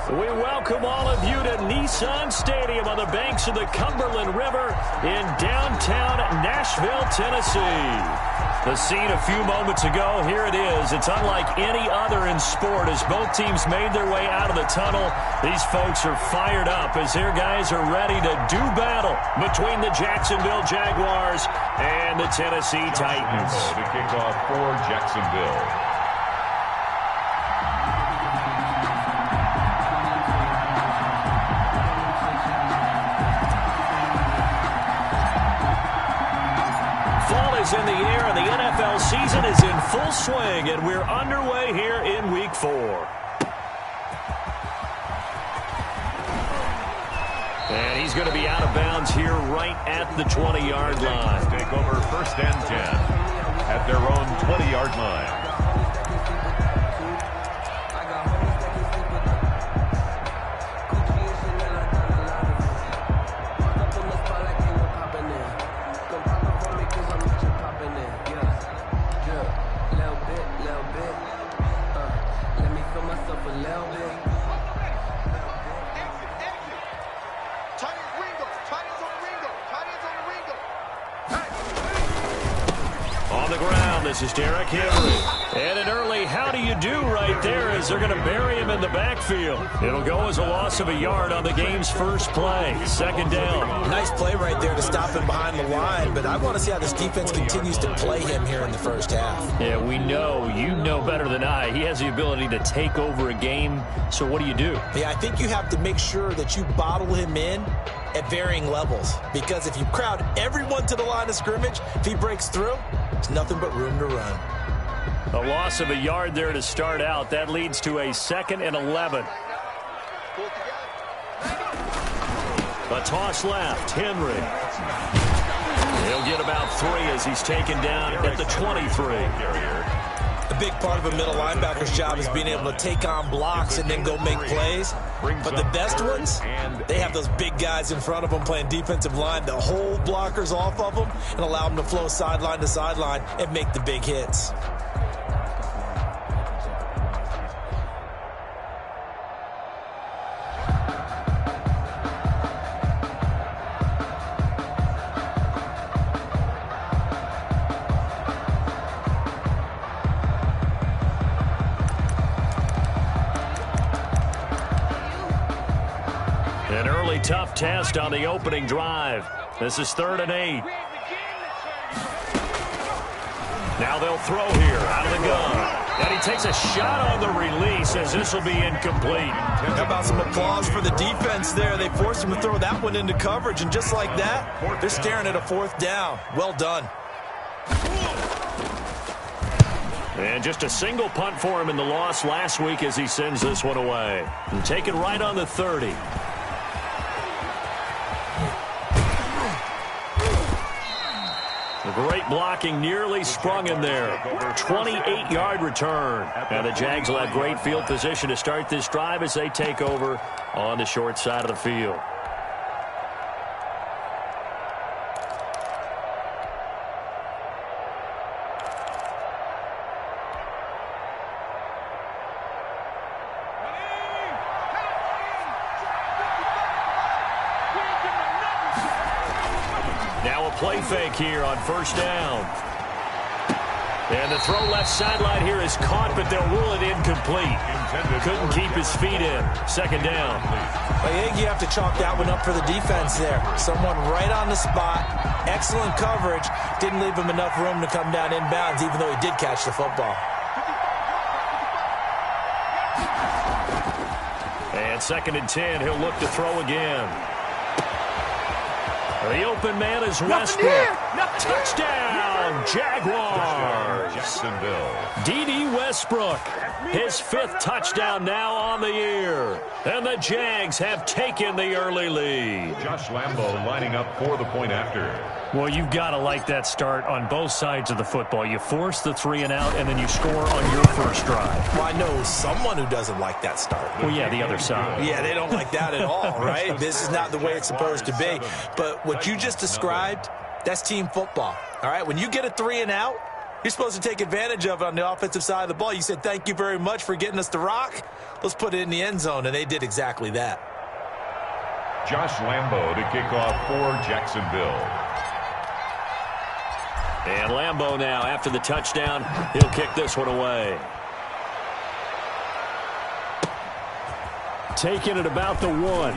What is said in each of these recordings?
We welcome all of you to Nissan Stadium on the banks of the Cumberland River in downtown Nashville, Tennessee. The scene a few moments ago, here it is. It's unlike any other in sport as both teams made their way out of the tunnel. These folks are fired up as their guys are ready to do battle between the Jacksonville Jaguars and the Tennessee Titans. The kickoff for Jacksonville. In the air, and the NFL season is in full swing, and we're underway here in Week 4. And he's going to be out of bounds here right at the 20-yard line. Take over 1st and 10 at their own 20-yard line. This is Derrick Henry. And an early how do you do right there as they're going to bury him in the backfield. It'll go as a loss of a yard on the game's first play. 2nd down. Nice play right there to stop him behind the line, but I want to see how this defense continues to play him here in the first half. Yeah, we know. You know better than I. He has the ability to take over a game, so what do you do? Yeah, I think you have to make sure that you bottle him in at varying levels, because if you crowd everyone to the line of scrimmage, if he breaks through, there's nothing but room to run. A loss of a yard there to start out. That leads to a 2nd and 11. A toss left. Henry. He'll get about 3 as he's taken down at the 23. A big part of a middle linebacker's job is being able to take on blocks and then go make plays. But the best ones, they have those big guys in front of them playing defensive line to hold blockers off of them and allow them to flow sideline to sideline and make the big hits. An early tough test on the opening drive. This is 3rd and 8. Now they'll throw here out of the gun. And he takes a shot on the release as this will be incomplete. How about some applause for the defense there? They forced him to throw that one into coverage, and just like that, they're staring at a 4th down. Well done. And just a single punt for him in the loss last week as he sends this one away. And taken right on the 30. Great blocking, nearly sprung him there. 28-yard return. And the Jags will have great field position to start this drive as they take over on the short side of the field. Play fake here on 1st down. And the throw left sideline here is caught, but they'll rule it incomplete. Couldn't keep his feet in. 2nd down. I think you have to chalk that one up for the defense there. Someone right on the spot. Excellent coverage. Didn't leave him enough room to come down inbounds, even though he did catch the football. And 2nd and 10. He'll look to throw again. The open man is Westbrook. Touchdown, Jaguars. Jacksonville. D.D. Westbrook, his 5th touchdown now on the year. And the Jags have taken the early lead. Josh Lambo lining up for the point after. Well, you've got to like that start on both sides of the football. You force the 3 and out, and then you score on your first drive. Well, I know someone who doesn't like that start. Well, yeah, the other side. Yeah, they don't like that at all, right? This is not the way it's supposed to be. But what you just described, that's team football, all right? When you get a 3 and out, You're supposed to take advantage of it on the offensive side of the ball. You said, thank you very much for getting us the rock. Let's put it in the end zone, and they did exactly that. Josh Lambo to kick off for Jacksonville. And Lambo now, after the touchdown, he'll kick this one away. Taking it about the 1.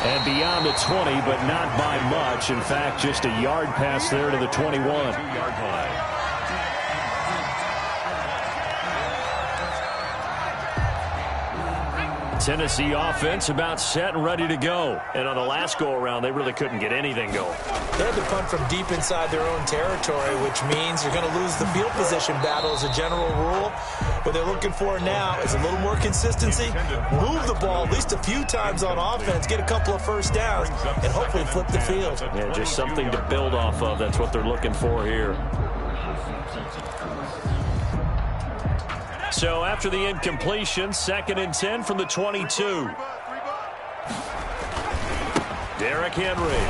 And beyond the 20, but not by much. In fact, just a yard pass there to the 21. 2-yard line. Tennessee offense about set and ready to go. And on the last go-around, they really couldn't get anything going. They had to punt from deep inside their own territory, which means you're going to lose the field position battle as a general rule. What they're looking for now is a little more consistency, move the ball at least a few times on offense, get a couple of first downs, and hopefully flip the field. Yeah, just something to build off of. That's what they're looking for here. So after the incompletion, 2nd and 10 from the 22. Derrick Henry.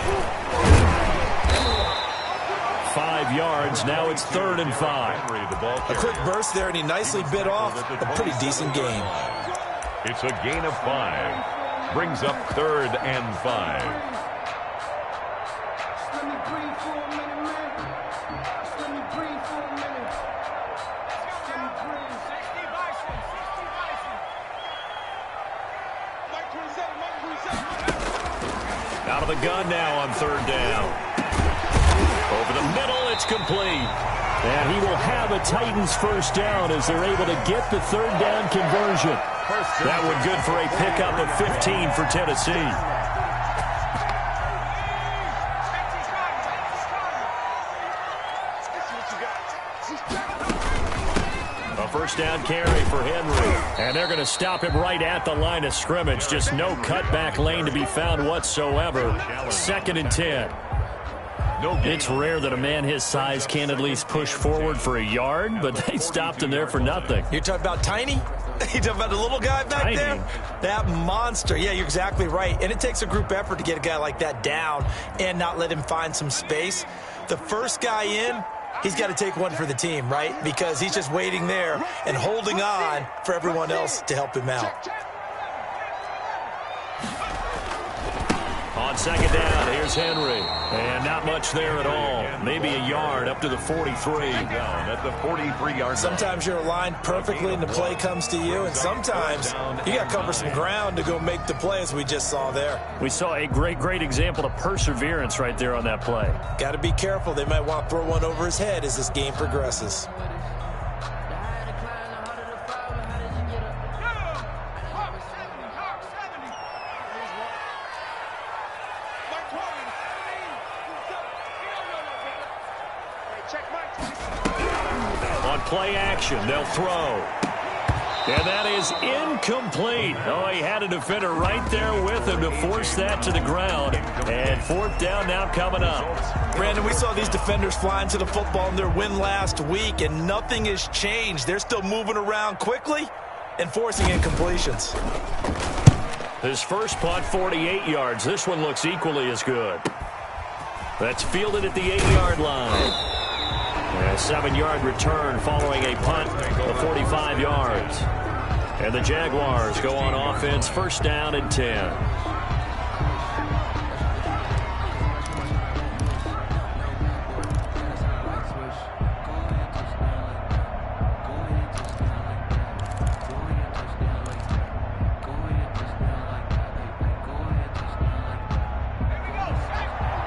5 yards. Now it's 3rd and 5. A quick burst there, and he nicely bit off a pretty decent game. It's a gain of 5. Brings up 3rd and 5. Out of the gun now on 3rd down. Over the middle, it's complete. And he will have a Titans first down as they're able to get the 3rd down conversion. That one good for a pickup of 15 for Tennessee. A first down carry for Henry. And they're going to stop him right at the line of scrimmage. Just no cutback lane to be found whatsoever. 2nd and 10. It's rare that a man his size can't at least push forward for a yard, but they stopped him there for nothing. You're talking about Tiny? You talking about the little guy back there? That monster. Yeah, you're exactly right. And it takes a group effort to get a guy like that down and not let him find some space. The first guy in, he's got to take one for the team, right? Because he's just waiting there and holding on for everyone else to help him out. On 2nd down, here's Henry. And not much there at all. Maybe a yard up to the 43. Down at the 43-yard line. Sometimes you're aligned perfectly and the play comes to you, and sometimes you got to cover some ground to go make the play, as we just saw there. We saw a great example of perseverance right there on that play. Got to be careful. They might want to throw one over his head as this game progresses. On play action, they'll throw. And that is incomplete. Oh, he had a defender right there with him to force that to the ground. And 4th down now coming up. Brandon, we saw these defenders flying to the football in their win last week, and nothing has changed. They're still moving around quickly and forcing incompletions. His first punt, 48 yards. This one looks equally as good. That's fielded at the 8-yard line. A 7-yard return following a punt of 45 yards. And the Jaguars go on offense, 1st down and 10.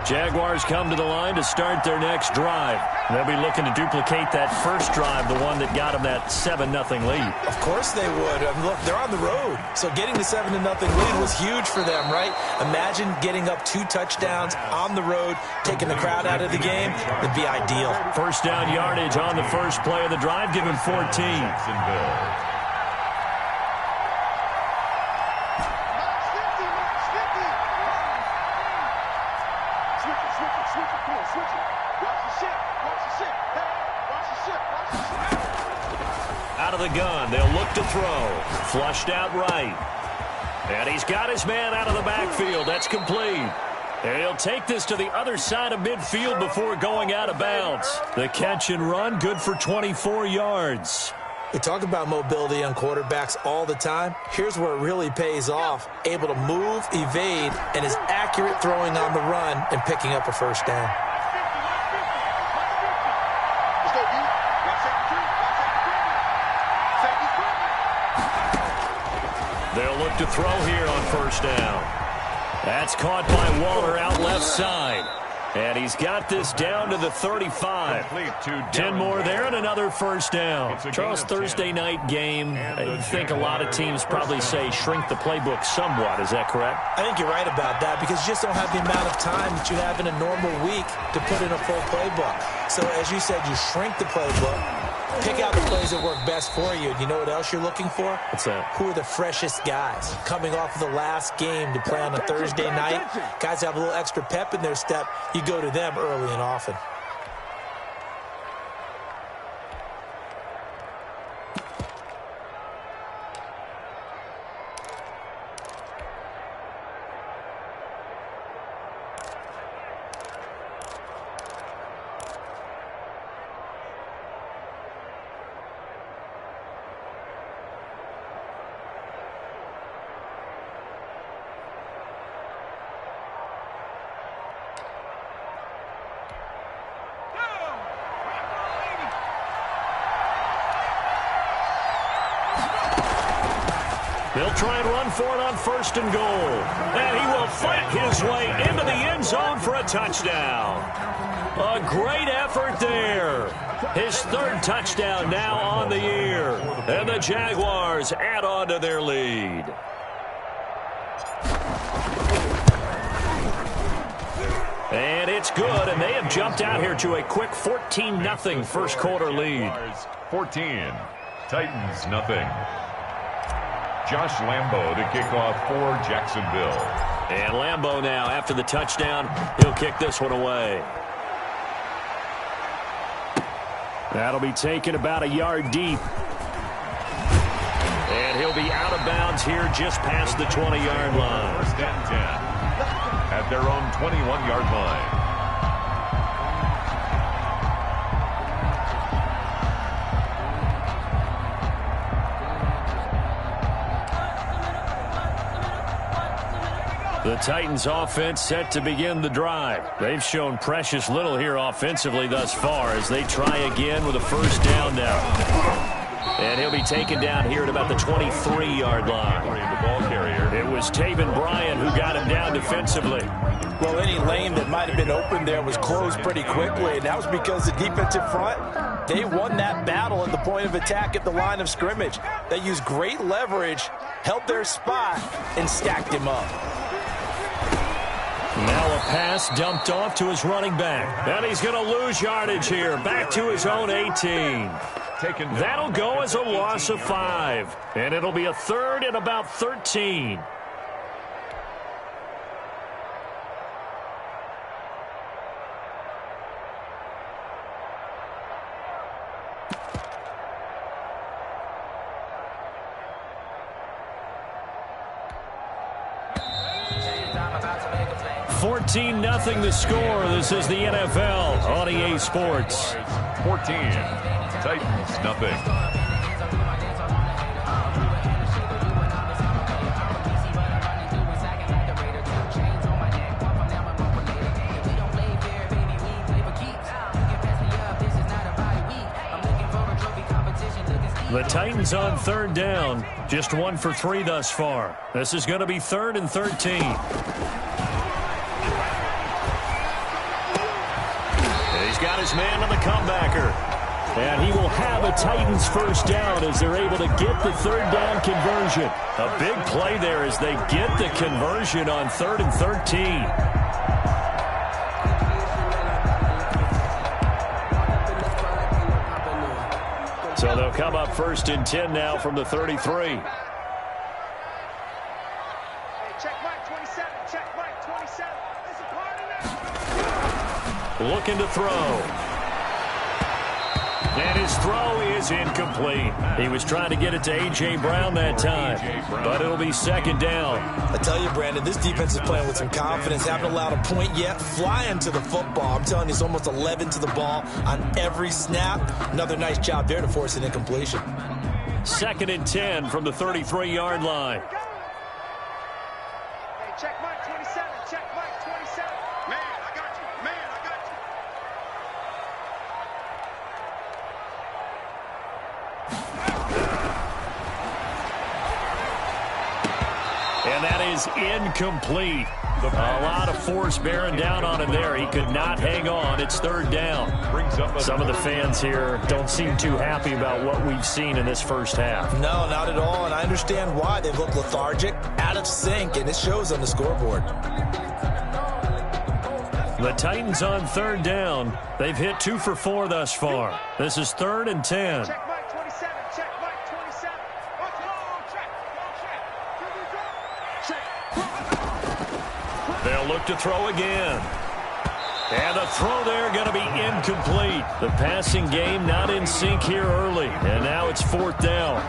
Jaguars come to the line to start their next drive. They'll be looking to duplicate that first drive, the one that got them that 7-0 lead. Of course they would. Look, they're on the road. So getting the 7-0 lead was huge for them, right? Imagine getting up 2 touchdowns on the road, taking the crowd out of the game. It'd be ideal. First down yardage on the first play of the drive, give him 14. Out of the gun, they'll look to throw. Flushed out right. And he's got his man out of the backfield. That's complete. And he'll take this to the other side of midfield before going out of bounds. The catch and run, good for 24 yards. We talk about mobility on quarterbacks all the time. Here's where it really pays off. Able to move, evade, and is accurate throwing on the run and picking up a first down. They'll look to throw here on first down. That's caught by Waller out left side. And he's got this down to the 35. 10 more there and another first down. Charles, Thursday night game, I think a lot of teams probably say shrink the playbook somewhat. Is that correct? I think you're right about that because you just don't have the amount of time that you have in a normal week to put in a full playbook. So, as you said, you shrink the playbook, pick out the plays that work best for you. You know what else you're looking for? What's that? Who are the freshest guys coming off of the last game to play on a Thursday night? Guys have a little extra pep in their step. You go to them early and often. They'll try and run for it on first and goal. And he will fight his way into the end zone for a touchdown. A great effort there. His third touchdown now on the year. And the Jaguars add on to their lead. And it's good, and they have jumped out here to a quick 14-0 first quarter lead. 14, Titans nothing. Josh Lambo to kick off for Jacksonville. And Lambo now, after the touchdown, he'll kick this one away. That'll be taken about a yard deep. And he'll be out of bounds here just past the 20-yard line. First and 10 at their own 21-yard line. The Titans offense set to begin the drive. They've shown precious little here offensively thus far as they try again with a first down now. And he'll be taken down here at about the 23-yard line. The ball carrier. It was Taven Bryan who got him down defensively. Well, any lane that might have been open there was closed pretty quickly, and that was because the defensive front, they won that battle at the point of attack at the line of scrimmage. They used great leverage, held their spot, and stacked him up. Now a pass dumped off to his running back. And he's going to lose yardage here. Back to his own 18. That'll go as a loss of 5. And it'll be a third and about 13. $14-0 the score. This is the NFL on EA Sports. 14, Titans nothing. The Titans on third down. Just 1 for 3 thus far. This is going to be 3rd and 13. He's got his man on the comebacker. And he will have a Titans first down as they're able to get the third down conversion. A big play there as they get the conversion on 3rd and 13. So they'll come up 1st and 10 now from the 33. Looking to throw. And his throw is incomplete. He was trying to get it to A.J. Brown that time, but it'll be second down. I tell you, Brandon, this defense is playing with some confidence. Haven't allowed a point yet. Flying to the football. I'm telling you, it's almost 11 to the ball on every snap. Another nice job there to force an incompletion. 2nd and 10 from the 33-yard line. Check Mike 27. Check Mike 27. Man, I got you. Man, I got you. And that is incomplete. A lot of force bearing down on him there. He could not hang on. It's 3rd down. Some of the fans here don't seem too happy about what we've seen in this first half. No, not at all, and I understand why. They've looked lethargic, out of sync, and it shows on the scoreboard. The Titans on 3rd down. They've hit 2 for 4 thus far. This is 3rd and 10. Check Mike 27. Check Mike 27. They'll look to throw again. And the throw there going to be incomplete. The passing game not in sync here early. And now it's 4th down.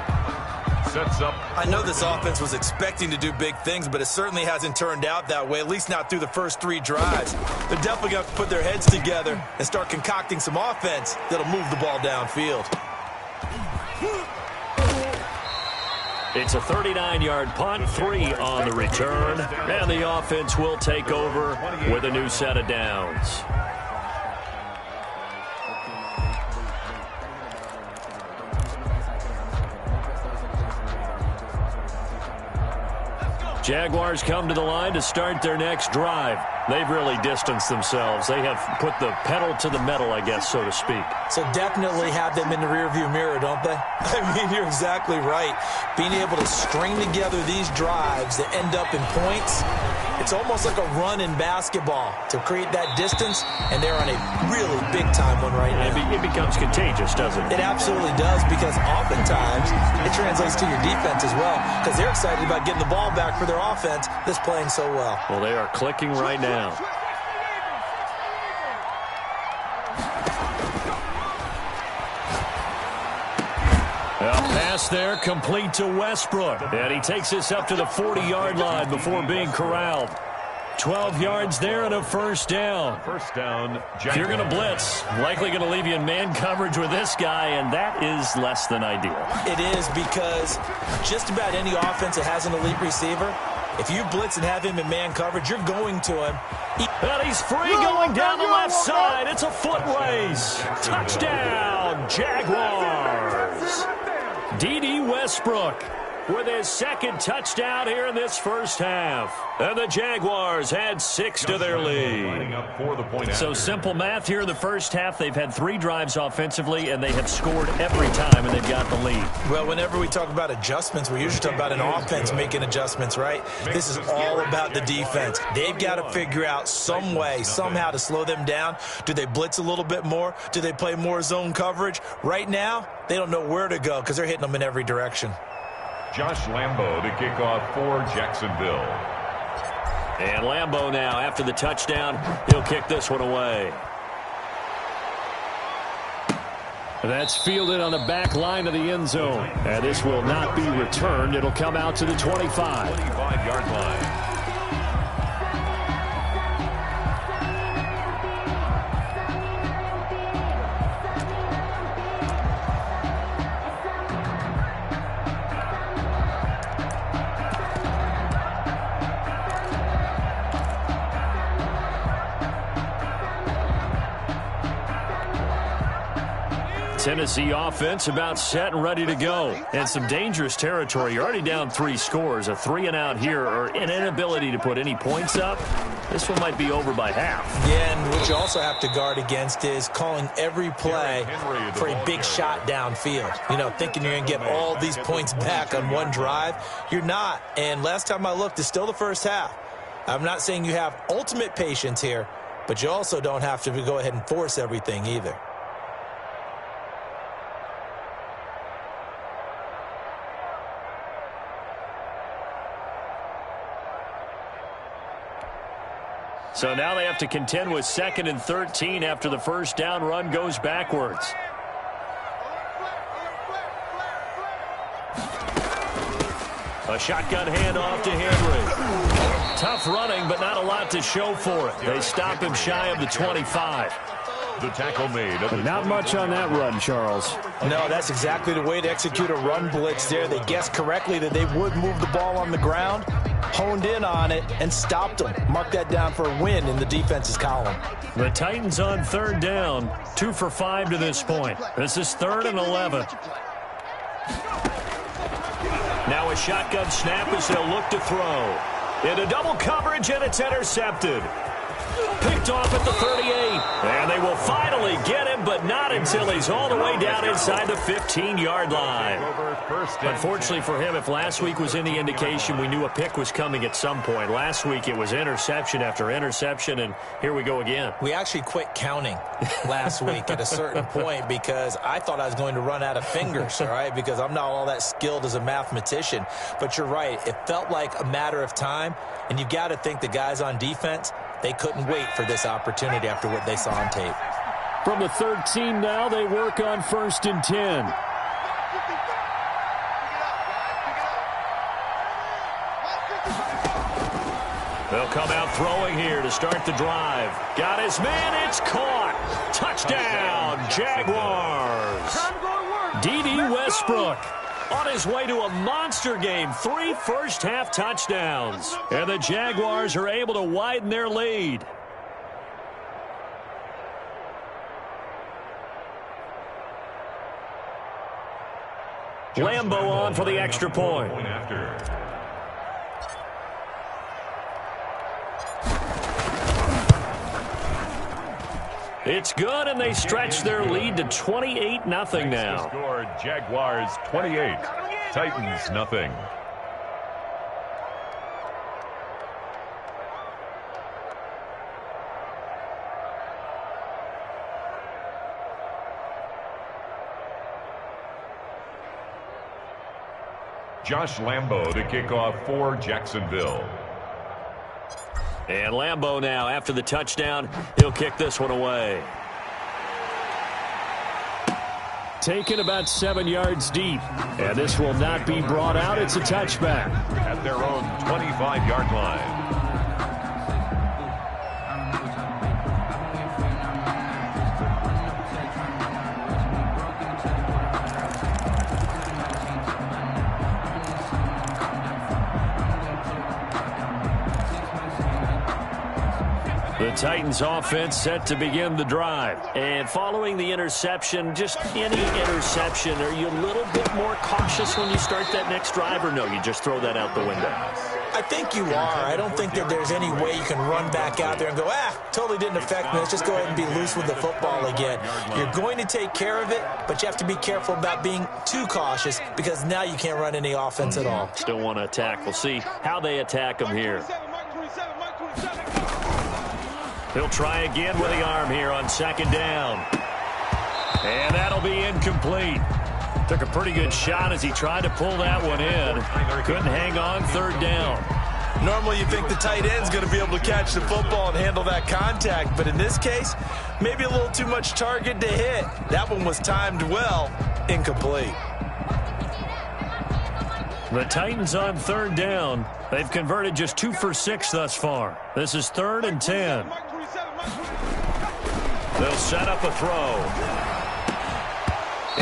Sets up. I know this offense was expecting to do big things, but it certainly hasn't turned out that way, at least not through the first 3 drives. They're definitely going to put their heads together and start concocting some offense that'll move the ball downfield. It's a 39-yard punt, 3 on the return, and the offense will take over with a new set of downs. Jaguars come to the line to start their next drive. They've really distanced themselves. They have put the pedal to the metal, I guess, so to speak. So definitely have them in the rearview mirror, don't they? I mean, you're exactly right. Being able to string together these drives that end up in points, it's almost like a run in basketball to create that distance, and they're on a really big-time one right now. It becomes contagious, doesn't it? It absolutely does, because oftentimes it translates to your defense as well, because they're excited about getting the ball back for their offense that's playing so well. Well, they are clicking right now. A pass there complete to Westbrook. And he takes this up to the 40-yard line before being corralled. 12 yards there and a 1st down. First down. If you're going to blitz, likely going to leave you in man coverage with this guy, and that is less than ideal. It is, because just about any offense that has an elite receiver, if you blitz and have him in man coverage, you're going to him. And he's free going down the left side. It's a foot race. Touchdown, Jaguars. D.D. Westbrook with his 2nd touchdown here in this first half. And the Jaguars had 6 to their lead. So simple math here in the first half. They've had 3 drives offensively, and they have scored every time, and they've got the lead. Well, whenever we talk about adjustments, we usually talk about an offense making adjustments, right? This is all about the defense. They've got to figure out some way, somehow to slow them down. Do they blitz a little bit more? Do they play more zone coverage? Right now, they don't know where to go because they're hitting them in every direction. Josh Lambo to kick off for Jacksonville. And Lambo now, after the touchdown, he'll kick this one away. That's fielded on the back line of the end zone. And this will not be returned. It'll come out to the 25. 25-yard line. Tennessee offense about set and ready to go. And some dangerous territory. You're already down 3 scores. A 3-and-out here, or an inability to put any points up. This one might be over by half. Yeah, and what you also have to guard against is calling every play for a big shot downfield. You know, thinking you're going to get all these points back on one drive. You're not. And last time I looked, it's still the first half. I'm not saying you have ultimate patience here, but you also don't have to go ahead and force everything either. So now they have to contend with 2nd and 13 after the first down run goes backwards. A shotgun handoff to Henry. Tough running, but not a lot to show for it. They stop him shy of the 25. The tackle made. But not much on that run, Charles. No, that's exactly the way to execute a run blitz there. They guessed correctly that they would move the ball on the ground, honed in on it, and stopped them. Mark that down for a win in the defense's column. The Titans on third down, 2 for 5 to this point. This is 3rd and 11. Now a shotgun snap as they'll look to throw. Into double coverage, and it's intercepted. Picked off at the 38. And they will finally get him, but not until he's all the way down inside the 15-yard line. Unfortunately for him, if last week was any indication, we knew a pick was coming at some point. Last week it was interception after interception, and here we go again. We actually quit counting last week at a certain point because I thought I was going to run out of fingers, all right, because I'm not all that skilled as a mathematician. But you're right. It felt like a matter of time, and you've got to think the guys on defense, they couldn't wait for this opportunity after what they saw on tape. From the 13 now, they work on 1st and 10. They'll come out throwing here to start the drive. Got his man, it's caught. Touchdown, Jaguars. D.D. Westbrook on his way to a monster game, 3 first-half touchdowns. And the Jaguars are able to widen their lead. Lambeau on for the extra point. It's good, and they stretch their lead to 28-0 now. Scored Jaguars 28, Titans nothing. Josh Lambeau to kick off for Jacksonville. And Lambeau now, after the touchdown, he'll kick this one away. Taken about 7 yards deep. And this will not be brought out. It's a touchback. At their own 25-yard line. The Titans offense set to begin the drive. And following the interception, just any interception, are you a little bit more cautious when you start that next drive, or no, you just throw that out the window? I think you are. I don't think that there's any way you can run back out there and go, totally didn't affect me. Let's just go ahead and be loose with the football again. You're going to take care of it, but you have to be careful about being too cautious because now you can't run any offense at all. Still want to attack. We'll see how they attack them here. He'll try again with the arm here on 2nd down. And that'll be incomplete. Took a pretty good shot as he tried to pull that one in. Couldn't hang on 3rd down. Normally you think the tight end's going to be able to catch the football and handle that contact, but in this case, maybe a little too much target to hit. That one was timed well, incomplete. The Titans on 3rd down. They've converted just 2 for 6 thus far. This is 3rd and 10. They'll set up a throw.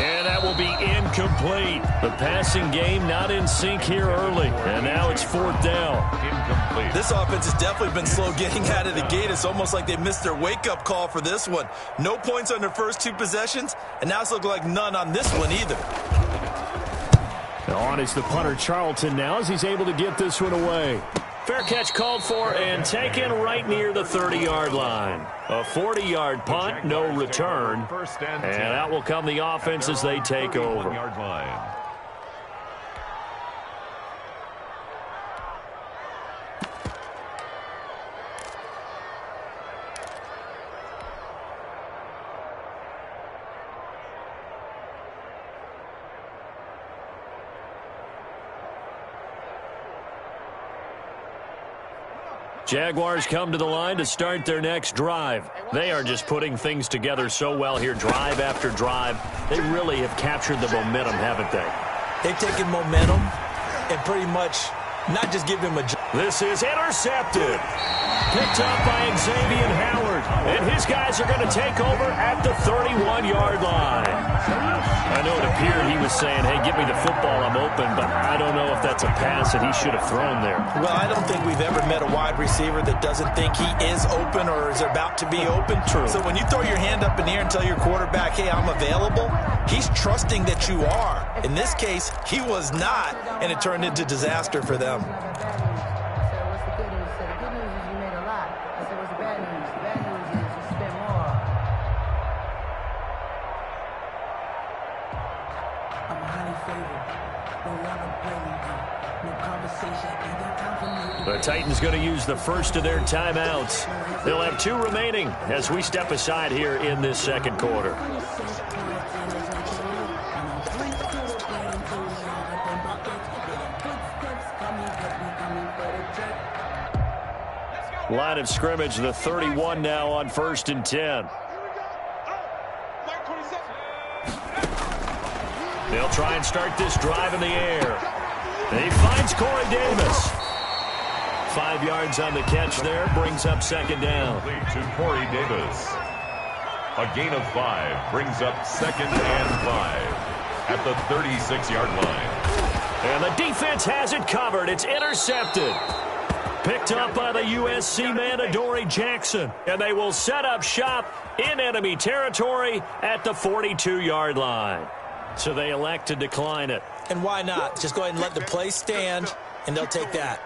And that will be incomplete. The passing game not in sync here early. And now it's 4th down. Incomplete. This offense has definitely been slow getting out of the gate. It's almost like they missed their wake-up call for this one. No points on their first 2 possessions, and now it's looking like none on this one either. On is the punter Charlton now as he's able to get this one away. Fair catch called for and taken right near the 30-yard line. A 40-yard punt, no return. And out will come the offense as they take over. Jaguars come to the line to start their next drive. They are just putting things together so well here, drive after drive. They really have captured the momentum, haven't they? They've taken momentum, and pretty much not just give him a job. This is intercepted. Picked up by Xavier Howard. And his guys are going to take over at the 31-yard line. I know it appeared he was saying, hey, give me the football, I'm open, but I don't know if that's a pass that he should have thrown there. Well, I don't think we've ever met a wide receiver that doesn't think he is open or is about to be open. True. So when you throw your hand up in the air and tell your quarterback, hey, I'm available, he's trusting that you are. In this case, he was not, and it turned into disaster for them. The Titans going to use the first of their timeouts. They'll have 2 remaining as we step aside here in this second quarter. Line of scrimmage, the 31 now on 1st and 10. They'll try and start this drive in the air. He finds Corey Davis. 5 yards on the catch there, brings up second down. To Corey Davis. A gain of 5 brings up 2nd and 5 at the 36-yard line. And the defense has it covered. It's intercepted. Picked up by the USC man, Adoree Jackson. And they will set up shop in enemy territory at the 42-yard line. So they elect to decline it. And why not? Just go ahead and let the play stand, and they'll take that.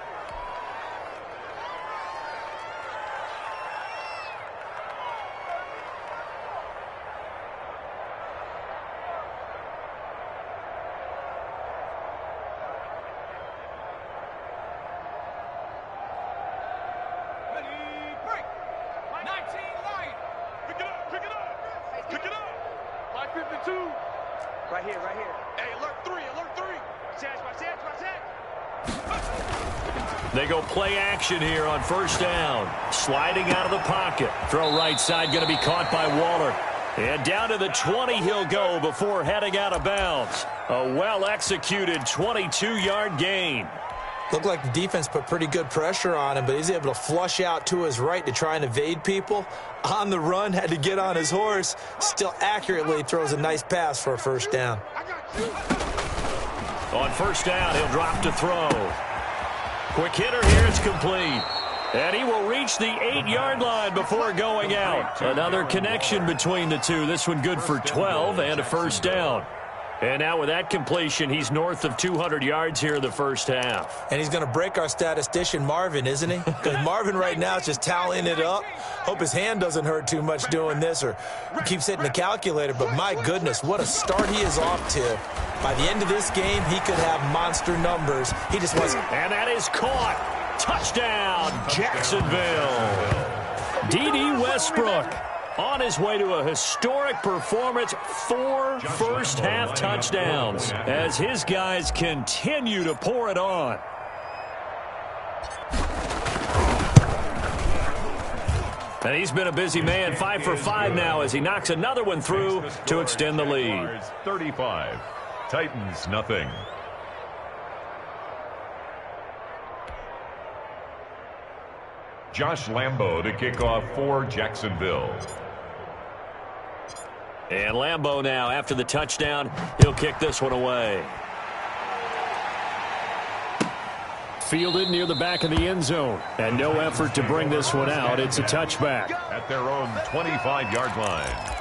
Right here, right here. Hey, alert 3, alert 3. They go play action here on 1st down. Sliding out of the pocket. Throw right side going to be caught by Waller. And down to the 20 he'll go before heading out of bounds. A well-executed 22-yard gain. Looked like the defense put pretty good pressure on him, but he's able to flush out to his right to try and evade people. On the run, had to get on his horse. Still accurately throws a nice pass for a 1st down. On 1st down, he'll drop to throw. Quick hitter here, it's complete. And he will reach the 8-yard line before going out. Another connection between the two. This one good for 12 and a 1st down. And now with that completion, he's north of 200 yards here in the 1st half. And he's going to break our statistician Marvin, isn't he? Because Marvin right now is just tallying it up. Hope his hand doesn't hurt too much doing this or keeps hitting the calculator. But my goodness, what a start he is off to. By the end of this game, he could have monster numbers. He just wants... And that is caught. Touchdown, Jacksonville. D.D. Westbrook on his way to a historic performance, 4 first-half touchdowns as his guys continue to pour it on. And he's been a busy man, 5 for 5 now as he knocks another one through to extend the lead. 35, Titans nothing. Josh Lambo to kick off for Jacksonville. And Lambo now, after the touchdown, he'll kick this one away. Fielded near the back of the end zone. And no effort to bring this one out. It's a touchback. At their own 25-yard line.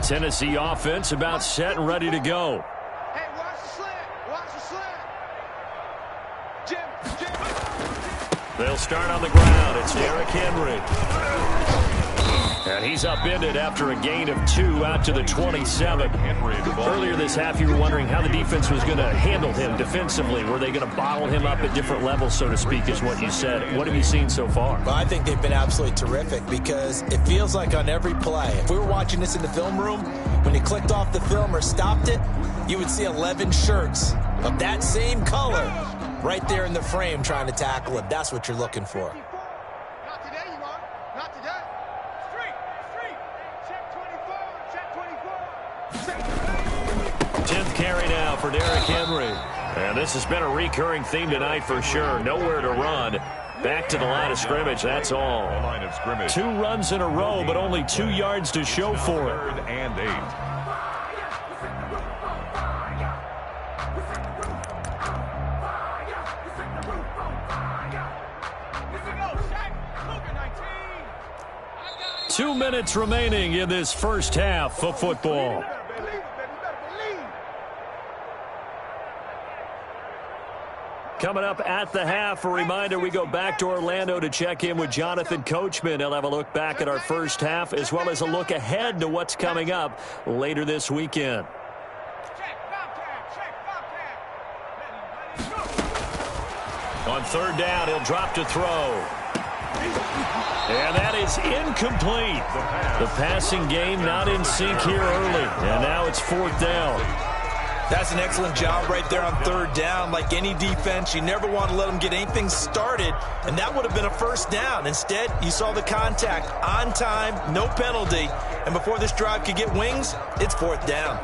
Tennessee offense about set and ready to go. Hey, watch the slant. Watch the slant. Jim. They'll start on the ground. It's Derrick Henry. And he's upended after a gain of 2 out to the 27. Earlier this half, you were wondering how the defense was going to handle him defensively. Were they going to bottle him up at different levels, so to speak, is what you said. What have you seen so far? Well, I think they've been absolutely terrific because it feels like on every play, if we were watching this in the film room, when he clicked off the film or stopped it, you would see 11 shirts of that same color right there in the frame trying to tackle it. That's what you're looking for. Not today, you are. Not today. Street. Check 24. 10th carry now for Derrick Henry. And this has been a recurring theme tonight for sure. Nowhere to run. Back to the line of scrimmage, that's all. Line of scrimmage. 2 runs in a row, but only 2 yards to show for it. 3rd and 8. Two minutes remaining in this first half of football. Coming up at the half, a reminder, we go back to Orlando to check in with Jonathan Coachman. He'll have a look back at our first half as well as a look ahead to what's coming up later this weekend. On 3rd down, he'll drop to throw. And that is incomplete. The passing game not in sync here early. And now it's 4th down. That's an excellent job right there on 3rd down. Like any defense, you never want to let them get anything started, and that would have been a 1st down. Instead, you saw the contact on time, no penalty, and before this drive could get wings, it's 4th down.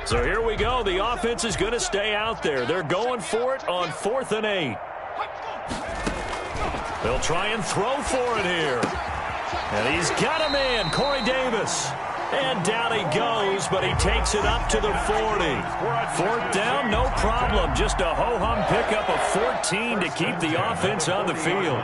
So here we go. The offense is going to stay out there. They're going for it on 4th and 8. They'll try and throw for it here. And he's got a man, Corey Davis. And down he goes, but he takes it up to the 40. 4th down, no problem. Just a ho-hum pickup of 14 to keep the offense on the field.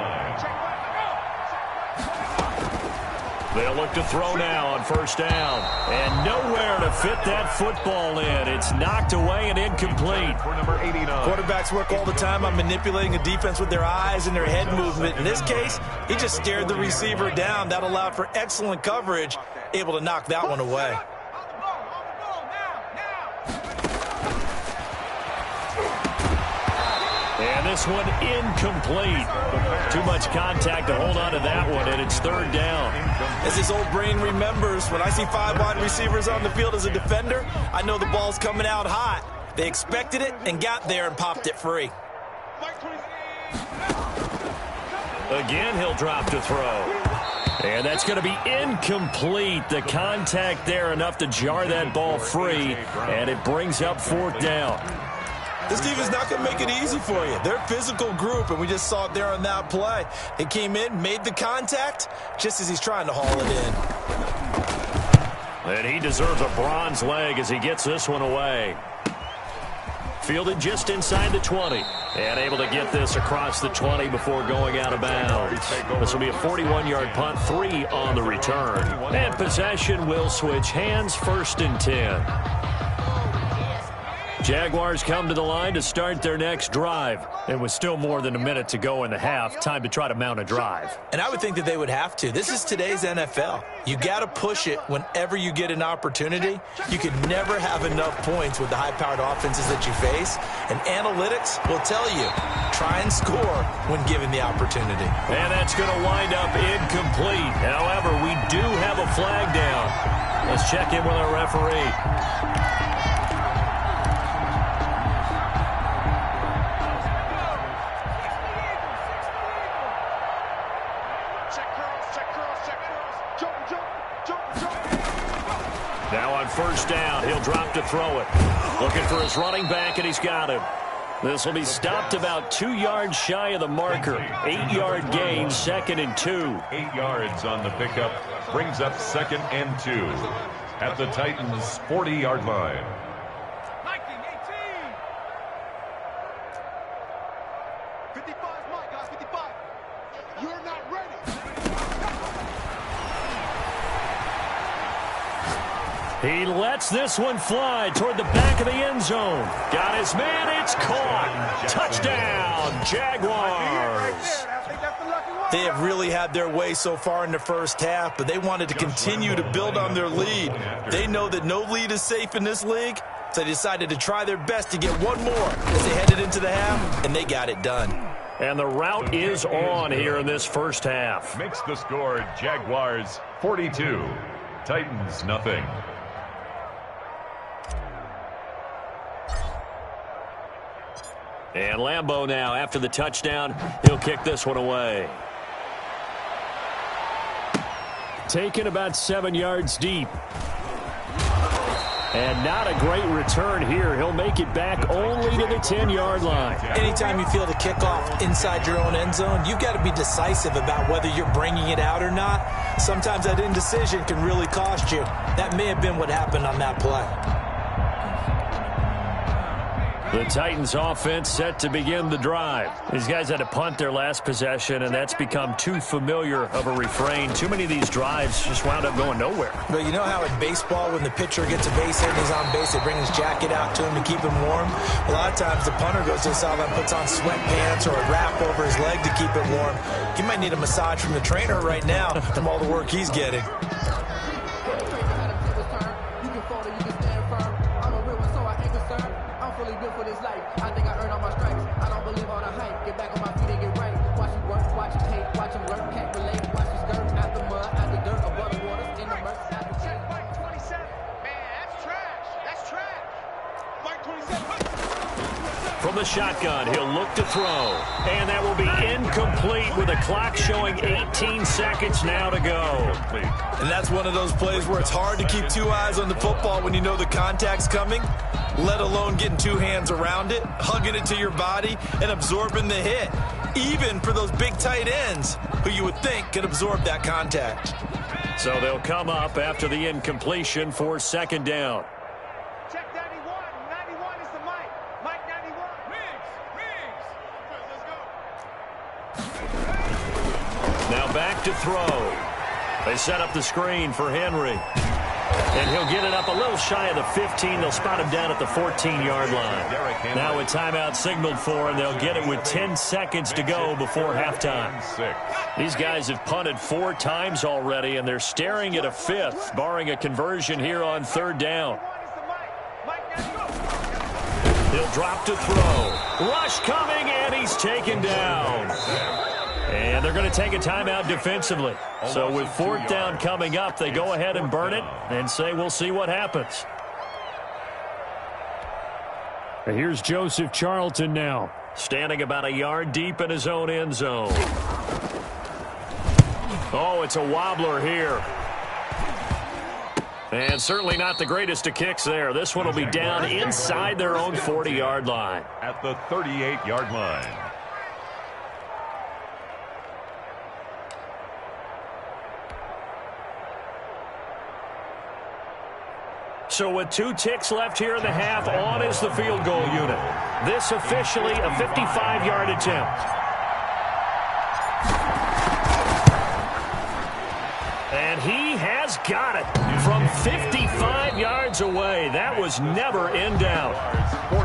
They'll look to throw now on 1st down. And nowhere to fit that football in. It's knocked away and incomplete. For number 89. Quarterbacks work all the time on manipulating a defense with their eyes and their head movement. In this case, he just stared the receiver down. That allowed for excellent coverage, able to knock that one away. And this one incomplete. Too much contact to hold on to that one, and it's 3rd down. As his old brain remembers, when I see 5 wide receivers on the field as a defender, I know the ball's coming out hot. They expected it and got there and popped it free. Again, he'll drop to throw. And that's going to be incomplete. The contact there enough to jar that ball free, and it brings up 4th down. This team is not going to make it easy for you. They're a physical group, and we just saw it there on that play. He came in, made the contact, just as he's trying to haul it in. And he deserves a bronze leg as he gets this one away. Fielded just inside the 20. And able to get this across the 20 before going out of bounds. This will be a 41-yard punt, 3 on the return. And possession will switch hands, 1st and 10. Jaguars come to the line to start their next drive. And with still more than a minute to go in the half, time to try to mount a drive. And I would think that they would have to. This is today's NFL. You got to push it whenever you get an opportunity. You can never have enough points with the high-powered offenses that you face. And analytics will tell you, try and score when given the opportunity. And that's going to wind up incomplete. However, we do have a flag down. Let's check in with our referee. Now on 1st down, he'll drop to throw it. Looking for his running back, and he's got him. This will be stopped about 2 yards shy of the marker. 8-yard gain, 2nd and 2. 8 yards on the pickup. Brings up 2nd and 2 at the Titans' 40-yard line. 55 is mine, guys. 55. You're not ready. He lets this one fly toward the back of the end zone. Got his man. It's caught. Touchdown, Jaguars. They have really had their way so far in the first half, but they wanted to continue to build on their lead. They know that no lead is safe in this league, so they decided to try their best to get one more as they headed into the half, and they got it done. And the route is on here in this first half. Makes the score Jaguars 42, Titans nothing. And Lambeau now, after the touchdown, he'll kick this one away. Taken about 7 yards deep. And not a great return here. He'll make it back only to the 10-yard line. Anytime you feel the kickoff inside your own end zone, you've got to be decisive about whether you're bringing it out or not. Sometimes that indecision can really cost you. That may have been what happened on that play. The Titans offense set to begin the drive. These guys had to punt their last possession, and that's become too familiar of a refrain. Too many of these drives just wound up going nowhere. But you know how in baseball, when the pitcher gets a base hit and he's on base, they bring his jacket out to him to keep him warm? A lot of times the punter goes to the sideline, puts on sweatpants or a wrap over his leg to keep it warm. He might need a massage from the trainer right now from all the work he's getting. From the shotgun, he'll look to throw. And that will be incomplete with the clock showing 18 seconds now to go. And that's one of those plays where it's hard to keep two eyes on the football when you know the contact's coming, let alone getting two hands around it, hugging it to your body, and absorbing the hit. Even for those big tight ends who you would think could absorb that contact. So they'll come up after the incompletion for second down. Check 91. 91 is the mic. Mike 91. Riggs. Let's go. Now back to throw. They set up the screen for Henry. And he'll get it up a little shy of the 15. They'll spot him down at the 14-yard line. Now a timeout signaled for, and they'll get it with 10 seconds to go before halftime. These guys have punted 4 times already, and they're staring at a 5th, barring a conversion here on third down. He'll drop to throw. Rush coming, and he's taken down. And they're going to take a timeout defensively. So with fourth down coming up, they go ahead and burn it and say we'll see what happens. And here's Joseph Charlton now, standing about a yard deep in his own end zone. Oh, it's a wobbler here. And certainly not the greatest of kicks there. This one will be down inside their own 40-yard line. At the 38-yard line. So with 2 ticks left here in the half, on is the field goal unit. This officially a 55-yard attempt. And he has got it from 55 yards away. That was never in doubt.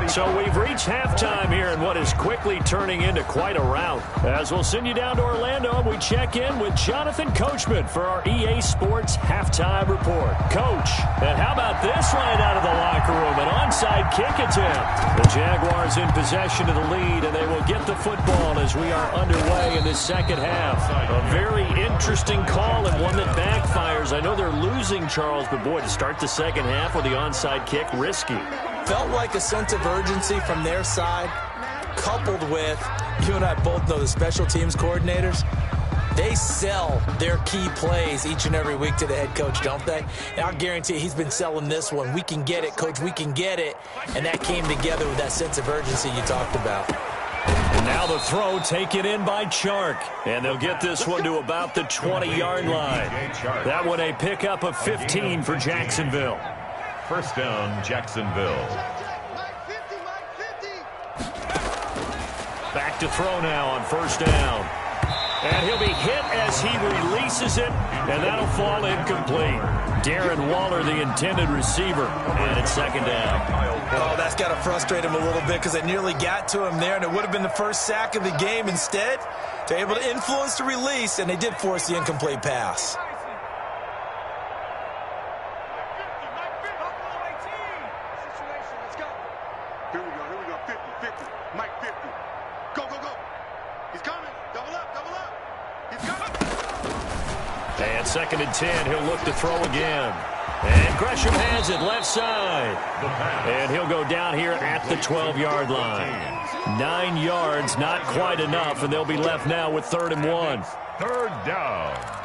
So we've reached halftime here in what is quickly turning into quite a rout. As we'll send you down to Orlando, we check in with Jonathan Coachman for our EA Sports Halftime Report. Coach, and how about this right out of the locker room? An onside kick attempt. The Jaguars in possession of the lead, and they will get the football as we are underway in this second half. A very interesting call and one that backfires. I know they're losing, Charles, but boy, to start the second half with the onside kick, risky. Felt like a sense of urgency from their side, coupled with, you and I both know the special teams coordinators, they sell their key plays each and every week to the head coach, don't they? And I'll guarantee he's been selling this one. We can get it, coach, we can get it. And that came together with that sense of urgency you talked about. And now the throw taken in by Chark. And they'll get this one to about the 20-yard line. That one a pickup of 15 for Jacksonville. First down, Jacksonville. Back to throw now on first down. And he'll be hit as he releases it, and that'll fall incomplete. Darren Waller, the intended receiver, and it's second down. Oh, that's got to frustrate him a little bit because they nearly got to him there, and it would have been the first sack of the game. Instead, they're able to influence the release, and they did force the incomplete pass. Here we go, 50. Mike 50. Go. He's coming. Double up. He's coming. And second and 10, he'll look to throw again. And Gresham has it left side. And he'll go down here at the 12-yard line. 9 yards, not quite enough, and they'll be left now with 3rd and 1. Third down.